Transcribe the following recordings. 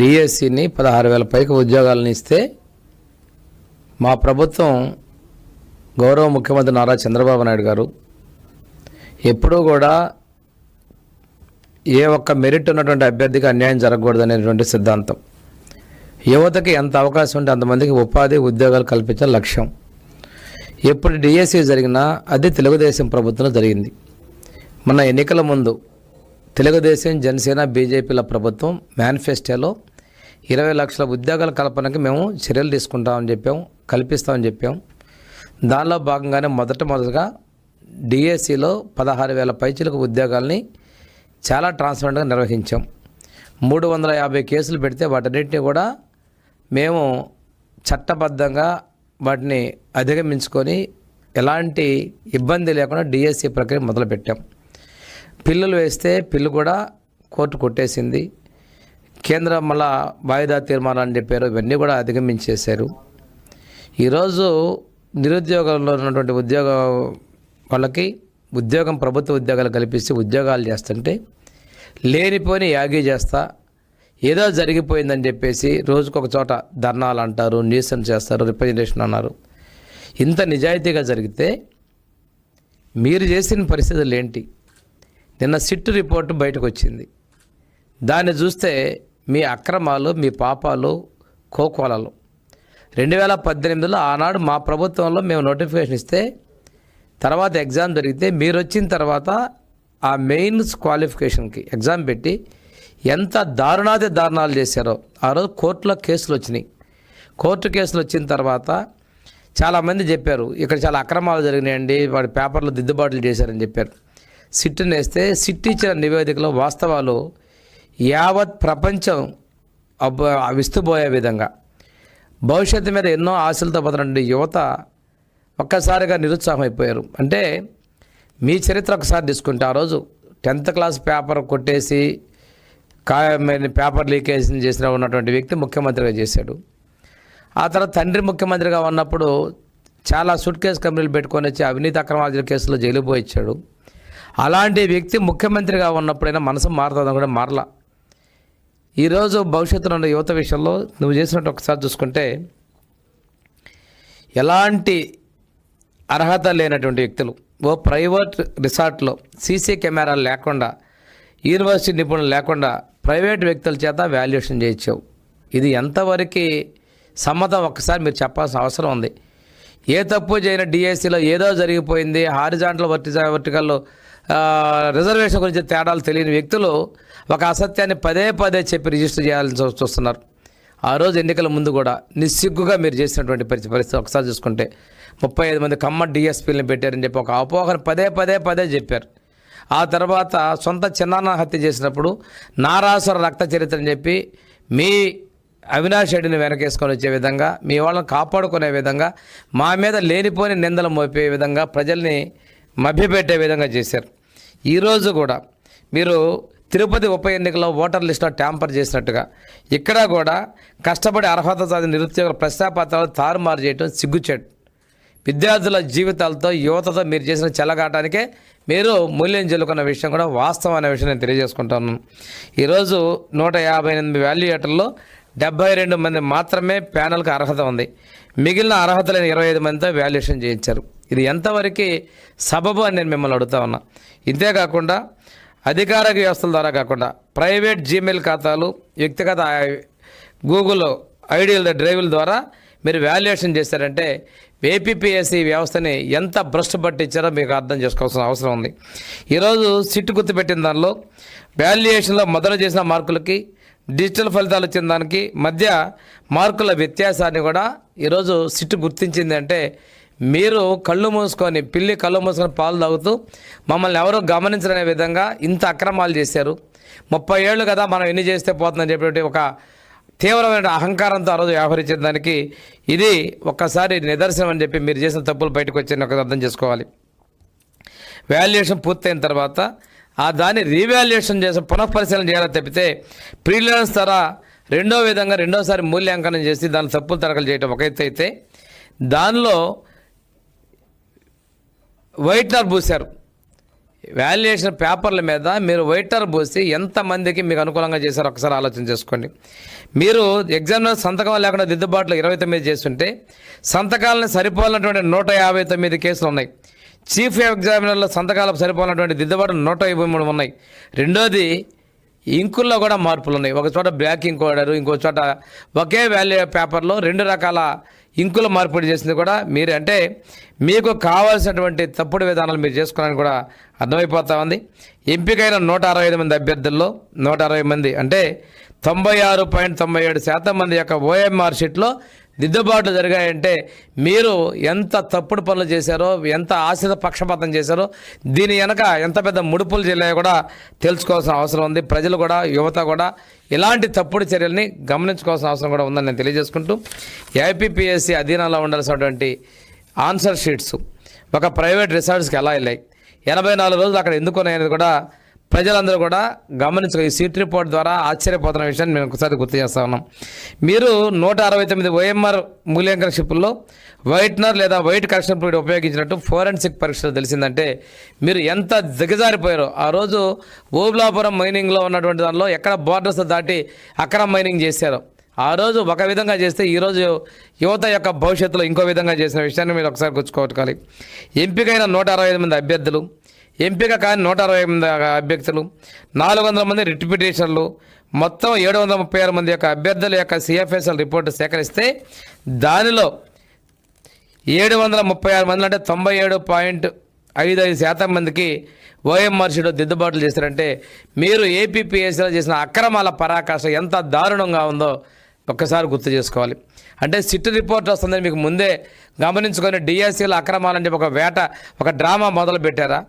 డిఎస్సిని 16,000 పైకి ఉద్యోగాలను ఇస్తే మా ప్రభుత్వం గౌరవ ముఖ్యమంత్రి నారా చంద్రబాబు నాయుడు గారు ఎప్పుడూ కూడా ఏ ఒక్క మెరిట్ ఉన్నటువంటి అభ్యర్థికి అన్యాయం జరగకూడదు అనేటువంటి సిద్ధాంతం. యువతకి ఎంత అవకాశం ఉంటే అంతమందికి ఉపాధి ఉద్యోగాలు కల్పించే లక్ష్యం. ఎప్పుడు డిఎస్సి జరిగినా అది తెలుగుదేశం ప్రభుత్వంలో జరిగింది. మన ఎన్నికల ముందు తెలుగుదేశం, జనసేన, బీజేపీల ప్రభుత్వం మేనిఫెస్టోలో 20 లక్షల ఉద్యోగాల కల్పనకి మేము చర్యలు తీసుకుంటామని చెప్పాం, కల్పిస్తామని చెప్పాం. దానిలో భాగంగానే మొదటగా డిఎస్సిలో 16,000 పైచిలకు ఉద్యోగాల్ని చాలా ట్రాన్స్పరెంట్గా నిర్వహించాం. 350 కేసులు పెడితే వాటన్నిటిని కూడా మేము చట్టబద్ధంగా వాటిని అధిగమించుకొని ఎలాంటి ఇబ్బంది లేకుండా డిఎస్సి ప్రక్రియ మొదలుపెట్టాం. పిల్లులు వేస్తే పిల్లు కూడా కోర్టు కొట్టేసింది. కేంద్రం మళ్ళా వాయిదా తీర్మానాన్ని చెప్పారు. ఇవన్నీ కూడా అధిగమించేశారు. ఈరోజు నిరుద్యోగంలో ఉన్నటువంటి వాళ్ళకి ఉద్యోగం, ప్రభుత్వ ఉద్యోగాలు కల్పిస్తే ఉద్యోగాలు చేస్తుంటే లేనిపోని యాగీ చేస్తా ఏదో జరిగిపోయిందని చెప్పేసి రోజుకొక చోట ధర్నాలు అంటారు, న్యూసెన్స్ చేస్తారు, రిప్రజెంటేషన్ అన్నారు. ఇంత నిజాయితీగా జరిగితే మీరు చేసిన పరిస్థితులు ఏంటి? నిన్న సిట్ రిపోర్టు బయటకు వచ్చింది. దాన్ని చూస్తే మీ అక్రమాలు, మీ పాపాలు కోకోలలు. 2018లో ఆనాడు మా ప్రభుత్వంలో మేము నోటిఫికేషన్ ఇస్తే తర్వాత ఎగ్జామ్ జరిగితే మీరు వచ్చిన తర్వాత ఆ మెయిన్స్ క్వాలిఫికేషన్కి ఎగ్జామ్ పెట్టి ఎంత దారుణాలు చేశారో. ఆ రోజు కోర్టులో కేసులు వచ్చినాయి. కోర్టు కేసులు వచ్చిన తర్వాత చాలామంది చెప్పారు ఇక్కడ చాలా అక్రమాలు జరిగినాయండి, వాడి పేపర్లో దిద్దుబాట్లు చేశారని చెప్పారు. సిట్ని వేస్తే సిట్ ఇచ్చిన నివేదికలో వాస్తవాలు యావత్ ప్రపంచం విస్తుపోయే విధంగా, భవిష్యత్తు మీద ఎన్నో ఆశలతో పోతున్నటువంటి యువత ఒక్కసారిగా నిరుత్సాహం అయిపోయారు. అంటే మీ చరిత్ర ఒకసారి తీసుకుంటే ఆ రోజు 10th క్లాస్ పేపర్ కొట్టేసి పేపర్ లీకేజ్ చేసిన ఉన్నటువంటి వ్యక్తి ముఖ్యమంత్రిగా చేశాడు. ఆ తర్వాత తండ్రి ముఖ్యమంత్రిగా ఉన్నప్పుడు చాలా సూట్ కేసు కంపెనీలు పెట్టుకొని వచ్చి అవినీతి అక్రమార్జన కేసులో జైలు పోయి ఇచ్చాడు. అలాంటి వ్యక్తి ముఖ్యమంత్రిగా ఉన్నప్పుడైనా మనసు మారుతుందని కూడా మారలా. ఈరోజు భవిష్యత్తులో ఉన్న యువత విషయంలో నువ్వు చేసినట్టు ఒకసారి చూసుకుంటే ఎలాంటి అర్హత లేనటువంటి వ్యక్తులు ఓ ప్రైవేట్ రిసార్ట్లో సీసీ కెమెరాలు లేకుండా, యూనివర్సిటీ నిపుణులు లేకుండా ప్రైవేట్ వ్యక్తుల చేత వాల్యుయేషన్ చేయించావు. ఇది ఎంతవరకు సమ్మతం ఒక్కసారి మీరు చెప్పాల్సిన అవసరం ఉంది. ఏ తప్పు చేయని డిఎస్సిలో ఏదో జరిగిపోయింది, హారిజాంటల్ వర్టికల్లో రిజర్వేషన్ గురించి తేడాలు తెలియని వ్యక్తులు ఒక అసత్యాన్ని పదే చెప్పి రిజిస్టర్ చేయాలని చూస్తున్నారు. ఆ రోజు ఎన్నికల ముందు కూడా నిస్సిగ్గుగా మీరు చేసినటువంటి పరిస్థితి ఒకసారి చూసుకుంటే 35 మంది కమ్మ డిఎస్పీలను పెట్టారని చెప్పి ఒక అపోహను పదే చెప్పారు. ఆ తర్వాత సొంత చిన్నాన్న హత్య చేసినప్పుడు నారాసుర రక్త చరిత్ర అని చెప్పి మీ అవినాష్ రెడ్డిని వెనకేసుకొని వచ్చే విధంగా, మీ వాళ్ళని కాపాడుకునే విధంగా, మా మీద లేనిపోని నిందలు మోపే విధంగా, ప్రజల్ని మభ్యపెట్టే విధంగా చేశారు. ఈరోజు కూడా మీరు తిరుపతి ఉప ఎన్నికలో ఓటర్ లిస్టులో ట్యాంపర్ చేసినట్టుగా ఇక్కడ కూడా కష్టపడి అర్హత సాధిన నిరుద్యోగుల ప్రశ్నాపత్రాలు తారుమారు చేయడం సిగ్గుచేటు. విద్యార్థుల జీవితాలతో, యువతతో మీరు చేసిన చెలగాటానికే మీరు మూల్యం చెల్లుకున్న విషయం కూడా వాస్తవం అనే విషయం నేను తెలియజేసుకుంటున్నాను. ఈరోజు 158 వాల్యుయేటర్లో 72 మంది మాత్రమే ప్యానల్కి అర్హత ఉంది. మిగిలిన అర్హత లేని 25 మందితో వాల్యుయేషన్ చేయించారు. ఇది ఎంతవరకు సబబు అని నేను మిమ్మల్ని అడుగుతా ఉన్నా. ఇంతేకాకుండా అధికార వ్యవస్థల ద్వారా కాకుండా ప్రైవేట్ జీమెయిల్ ఖాతాలు, వ్యక్తిగత గూగుల్ ఐడీల డ్రైవ్ల ద్వారా మీరు వాల్యుయేషన్ చేశారంటే ఏపీపీఎస్సీ వ్యవస్థని ఎంత భ్రష్టు పట్టించారో మీకు అర్థం చేసుకోవాల్సిన అవసరం ఉంది. ఈరోజు సిట్ గుర్తుపెట్టిన దానిలో వాల్యుయేషన్లో మొదలు చేసిన మార్కులకి, డిజిటల్ ఫలితాలు వచ్చిన దానికి మధ్య మార్కుల వ్యత్యాసాన్ని కూడా ఈరోజు సిట్ గుర్తించింది. అంటే మీరు కళ్ళు మూసుకొని పాలు తాగుతూ మమ్మల్ని ఎవరో గమనించలనే విధంగా ఇంత అక్రమాలు చేశారు. 30 ఏళ్ళు కదా మనం ఎన్ని చేస్తే పోతుందని చెప్పి ఒక తీవ్రమైన అహంకారంతో ఆ రోజు వ్యవహరించిన దానికి ఇది ఒక్కసారి నిదర్శనం అని చెప్పి మీరు చేసిన తప్పులు బయటకు వచ్చాయని ఒక అర్థం చేసుకోవాలి. వాల్యుయేషన్ పూర్తయిన తర్వాత ఆ దాన్ని రీవాల్యుయేషన్ చేసి పునఃపరిశీలన చేయాలని తప్పితే ప్రీలిమినరీస్ ద్వారా రెండోసారి మూల్యాంకనం చేసి దాని తప్పులు తడకలు చేయడం ఒక ఎత్తు అయితే, దానిలో వైట్నర్ పూశారు. వాల్యుయేషన్ పేపర్ల మీద మీరు వైటర్ పోసి ఎంతమందికి మీకు అనుకూలంగా చేశారో ఒకసారి ఆలోచన చేసుకోండి. మీరు ఎగ్జామ్లో సంతకం లేకుండా దిద్దుబాట్లు 29 చేస్తుంటే సంతకాలను సరిపోలినటువంటి 159 కేసులు ఉన్నాయి. చీఫ్ ఎగ్జామినర్లో సంతకాలకు సరిపోలినటువంటి దిద్దుబాటు 123 ఉన్నాయి. రెండోది ఇంకుల్లో కూడా మార్పులు ఉన్నాయి. ఒక చోట బ్లాక్ ఇంక్ వాడారు, ఇంకో చోట ఒకే వాల్యూ పేపర్లో 2 రకాల ఇంకుల మార్పిడి చేసింది కూడా మీరు. అంటే మీకు కావాల్సినటువంటి తప్పుడు విధానాలు మీరు చేసుకోవడానికి కూడా అర్థమైపోతా ఉంది. ఎంపికైన 165 మంది అభ్యర్థుల్లో 160 మంది అంటే 96.97% మంది యొక్క ఓఎంఆర్ షీట్లో దిద్దుబాట్లు జరిగాయంటే మీరు ఎంత తప్పుడు పనులు చేశారో, ఎంత ఆశిత పక్షపాతం చేశారో, దీని వెనక ఎంత పెద్ద ముడుపులు చెల్లాయో కూడా తెలుసుకోవాల్సిన అవసరం ఉంది. ప్రజలు కూడా, యువత కూడా ఇలాంటి తప్పుడు చర్యల్ని గమనించుకోవాల్సిన అవసరం కూడా ఉందని నేను తెలియజేసుకుంటూ, ఏపీపీఎస్సీ అధీనంలో ఉండాల్సినటువంటి ఆన్సర్ షీట్స్ ఒక ప్రైవేట్ రిసార్ట్స్కి ఎలా వెళ్ళాయి, 84 రోజులు అక్కడ ఎందుకు ఉన్నాయనేది కూడా ప్రజలందరూ కూడా గమనించుకో. ఈ సీట్ రిపోర్ట్ ద్వారా ఆశ్చర్యపోతున్న విషయాన్ని మేము ఒకసారి గుర్తు చేస్తా ఉన్నాం. మీరు 169 ఓఎంఆర్ మూల్యాంకన షిప్పుల్లో వైట్నర్ లేదా వైట్ కరెక్షన్ ఫ్లూయిడ్ ఉపయోగించినట్టు ఫోరెన్సిక్ పరీక్షలు తెలిసిందంటే మీరు ఎంత దిగజారిపోయారో. ఆ రోజు ఓబులాపురం మైనింగ్లో ఉన్నటువంటి దానిలో ఎక్కడ బోర్డర్స్ దాటి అక్రమ మైనింగ్ చేశారో, ఆ రోజు ఒక విధంగా చేస్తే ఈరోజు యువత యొక్క భవిష్యత్తులో ఇంకో విధంగా చేసిన విషయాన్ని మీరు ఒకసారి గుర్తుకోవాలి. ఎంపికైన 165 మంది అభ్యర్థులు, ఎంపిక కాని 168 అభ్యర్థులు, 400 మంది రిట్ పిటిషన్లు, మొత్తం 736 మంది యొక్క అభ్యర్థుల యొక్క సిఎఫ్ఎస్ఎల్ రిపోర్టు సేకరిస్తే దానిలో 736 మంది అంటే 97.55% మందికి ఓఎంఆర్ షీట్లో దిద్దుబాట్లు చేశారంటే మీరు ఏపీపీఎస్సీలో చేసిన అక్రమాల పరాకాష్ట ఎంత దారుణంగా ఉందో ఒక్కసారి గుర్తు చేసుకోవాలి. అంటే సిట్ రిపోర్ట్ వస్తుందని మీకు ముందే గమనించుకొని డిఎస్సీలో అక్రమాలని చెప్పి ఒక డ్రామా మొదలు పెట్టారా?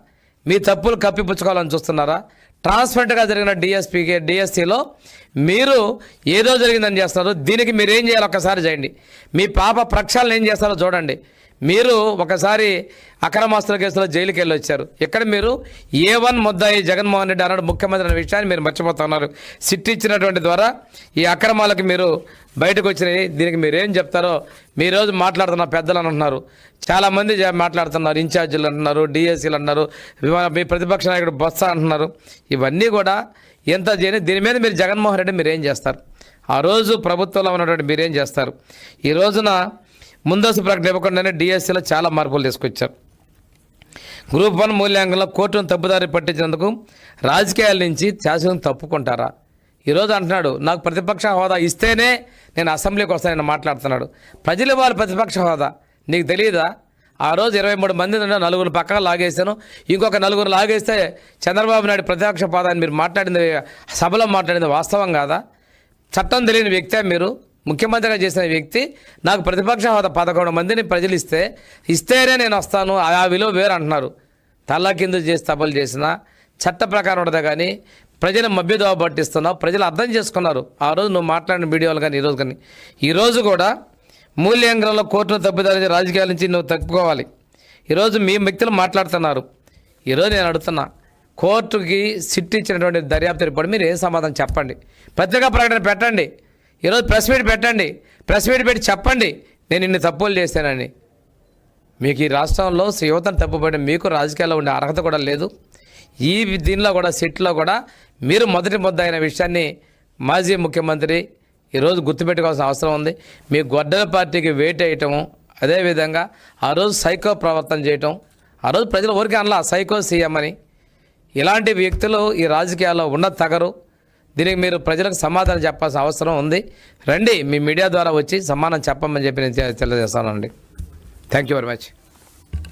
మీ తప్పులు కప్పిపుచ్చుకోవాలని చూస్తున్నారా? ట్రాన్స్పరెంట్గా జరిగిన డిఎస్సీలో మీరు ఏదో జరిగిందని చేస్తున్నారు. దీనికి మీరు ఏం చేయాలో ఒక్కసారి చేయండి. మీ పాప ప్రక్షాళన ఏం చేస్తారో చూడండి. మీరు ఒకసారి అక్రమాస్తుల కేసులో జైలుకి వెళ్ళి వచ్చారు. ఇక్కడ మీరు A1 ముద్దాయి జగన్మోహన్ రెడ్డి అన్నాడు ముఖ్యమంత్రి అనే విషయాన్ని మీరు మర్చిపోతున్నారు. సిట్ ఇచ్చినటువంటి ద్వారా ఈ అక్రమాలకు మీరు బయటకు వచ్చినాయి. దీనికి మీరేం చెప్తారో మీ రోజు మాట్లాడుతున్న పెద్దలు అంటున్నారు, చాలామంది మాట్లాడుతున్నారు, ఇన్ఛార్జీలు అంటున్నారు, డిఎస్సీలు అంటున్నారు, మీ ప్రతిపక్ష నాయకుడు బొత్స అంటున్నారు. ఇవన్నీ కూడా ఎంత చేయని దీని మీద మీరు జగన్మోహన్ రెడ్డి మీరేం చేస్తారు? ఆ రోజు ప్రభుత్వంలో ఉన్నటువంటి మీరేం చేస్తారు? ఈ రోజున ముందస్తు ప్రకటన ఇవ్వకుండానే డిఎస్సీలో చాలా మార్పులు తీసుకొచ్చారు. గ్రూప్ 1 మూల్యాంకనంలో కోర్టును తప్పుదారి పట్టించినందుకు రాజకీయాల నుంచి శాసనం తప్పుకుంటారా? ఈరోజు అంటున్నాడు నాకు ప్రతిపక్ష హోదా ఇస్తేనే నేను అసెంబ్లీకి వస్తానని మాట్లాడుతున్నాడు. ప్రజలు వారి ప్రతిపక్ష హోదా నీకు తెలియదా? ఆ రోజు 23 మంది 4 పక్కన లాగేశాను, ఇంకొక 4 లాగేస్తే చంద్రబాబు నాయుడు ప్రతిపక్ష హోదా అని మీరు మాట్లాడింది, సభలో మాట్లాడింది వాస్తవం కాదా? చట్టం తెలియని వ్యక్తే మీరు. ముఖ్యమంత్రిగా చేసిన వ్యక్తి నాకు ప్రతిపక్ష హోదా 11 మందిని ప్రజలు ఇస్తేనే నేను వస్తాను, ఆ విలువ వేరు అంటున్నారు. తల్ల కింద చేసి తప్పులు చేసినా చట్ట ప్రకారం ఉండదు. కానీ ప్రజలు మభ్యదోవ పట్టిస్తున్నావు. ప్రజలు అర్థం చేసుకున్నారు ఆ రోజు నువ్వు మాట్లాడిన వీడియోలు కానీ ఈరోజు కానీ. ఈరోజు కూడా మూల్యాంకనంలో కోర్టును తప్పుదారి రాజకీయాల నుంచి నువ్వు తప్పుకోవాలి. ఈరోజు మీ వ్యక్తులు మాట్లాడుతున్నారు. ఈరోజు నేను అడుగుతున్నా, కోర్టుకి సిట్ ఇచ్చినటువంటి దర్యాప్తు రిపోర్ట్ మీరు ఏం సమాధానం చెప్పండి. పత్రికా ప్రకటన పెట్టండి, ఈరోజు ప్రెస్ మీట్ పెట్టండి, ప్రెస్ మీట్ పెట్టి చెప్పండి నేను ఇన్ని తప్పులు చేశానని. మీకు ఈ రాష్ట్రంలో యువతను తప్పుపడి మీకు రాజకీయాల్లో ఉండే అర్హత కూడా లేదు. ఈ దీనిలో కూడా సిట్లో కూడా మీరు మొదటి ముద్ద అయిన విషయాన్ని మాజీ ముఖ్యమంత్రి ఈరోజు గుర్తుపెట్టుకోవాల్సిన అవసరం ఉంది. మీ గొడ్డల పార్టీకి వెయిట్ వేయటము, అదేవిధంగా ఆ రోజు సైకో ప్రవర్తన చేయటం, ఆ రోజు ప్రజలు ఊరికే అనలా సైకో సీఎం అని. ఇలాంటి వ్యక్తులు ఈ రాజకీయాల్లో ఉన్న తగరు. దీనికి మీరు ప్రజలకు సమాధానం చెప్పాల్సిన అవసరం ఉంది. రండి మీ మీడియా ద్వారా వచ్చి సమాధానం చెప్పమని చెప్పి నేను తెలియజేస్తానండి. Thank you very much.